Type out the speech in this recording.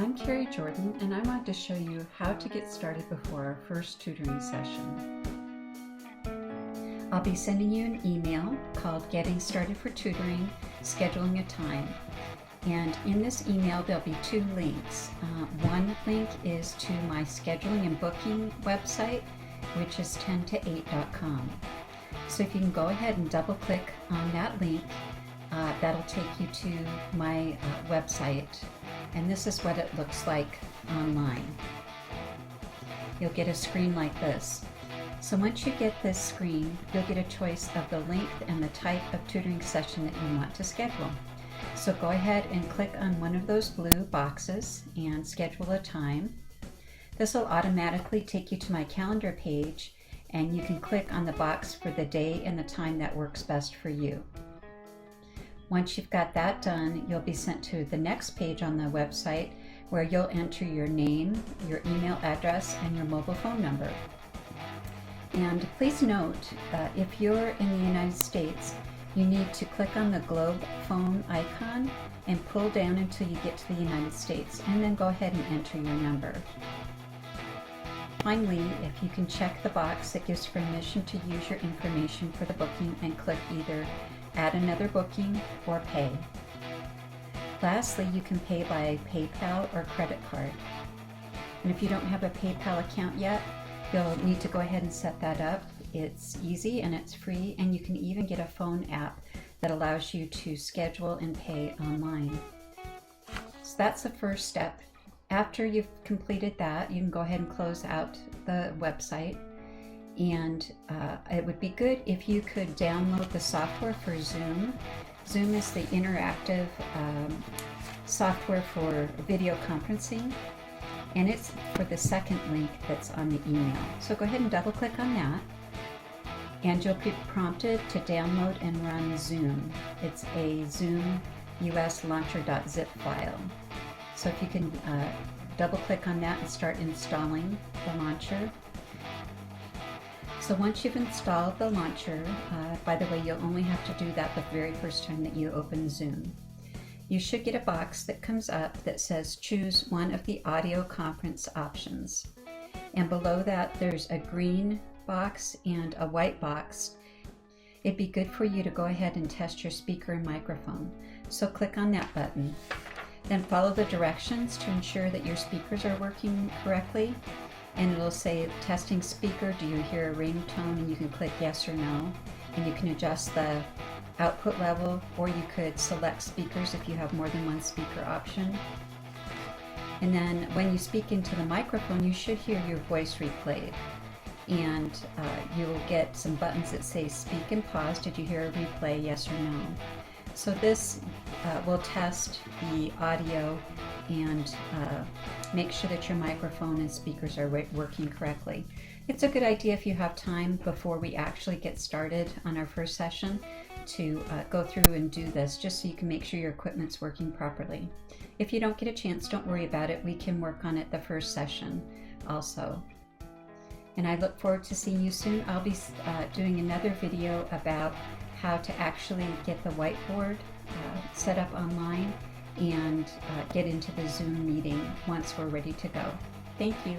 I'm Carrie Jordan, and I want to show you how to get started before our first tutoring session. I'll be sending you an email called Getting Started for Tutoring, Scheduling a Time. And in this email, there'll be two links. One link is to my scheduling and booking website, which is 10to8.com. So if you can go ahead and double click on that link, that'll take you to my website. And this is what it looks like online. You'll get a screen like this. So once you get this screen, you'll get a choice of the length and the type of tutoring session that you want to schedule. So go ahead and click on one of those blue boxes and schedule a time. This will automatically take you to my calendar page, and you can click on the box for the day and the time that works best for you. Once you've got that done, you'll be sent to the next page on the website where you'll enter your name, your email address, and your mobile phone number. And please note, if you're in the United States, you need to click on the globe phone icon and pull down until you get to the United States, and then go ahead and enter your number. Finally, if you can check the box that gives permission to use your information for the booking and click either Add another booking or pay. Lastly, you can pay by PayPal or credit card. And if you don't have a PayPal account yet, you'll need to go ahead and set that up. It's easy and it's free, and you can even get a phone app that allows you to schedule and pay online. So that's the first step. After you've completed that, you can go ahead and close out the website. And it would be good if you could download the software for Zoom. Zoom is the interactive software for video conferencing, and it's for the second link that's on the email. So go ahead and double click on that, and you'll be prompted to download and run Zoom. It's a Zoom US launcher.zip file. So if you can double click on that and start installing the launcher. So once you've installed the launcher, by the way, you'll only have to do that the very first time that you open Zoom. You should get a box that comes up that says choose one of the audio conference options. And below that, there's a green box and a white box. It'd be good for you to go ahead and test your speaker and microphone. So click on that button. Then follow the directions to ensure that your speakers are working correctly. And it'll say testing speaker, do you hear a ringtone? And you can click yes or no. And you can adjust the output level, or you could select speakers if you have more than one speaker option. And then when you speak into the microphone, you should hear your voice replayed. And you will get some buttons that say speak and pause. Did you hear a replay, yes or no? So this will test the audio and make sure that your microphone and speakers are working correctly. It's a good idea if you have time before we actually get started on our first session to go through and do this, just so you can make sure your equipment's working properly. If you don't get a chance, don't worry about it. We can work on it the first session also. And I look forward to seeing you soon. I'll be doing another video about how to actually get the whiteboard set up online and get into the Zoom meeting once we're ready to go. Thank you.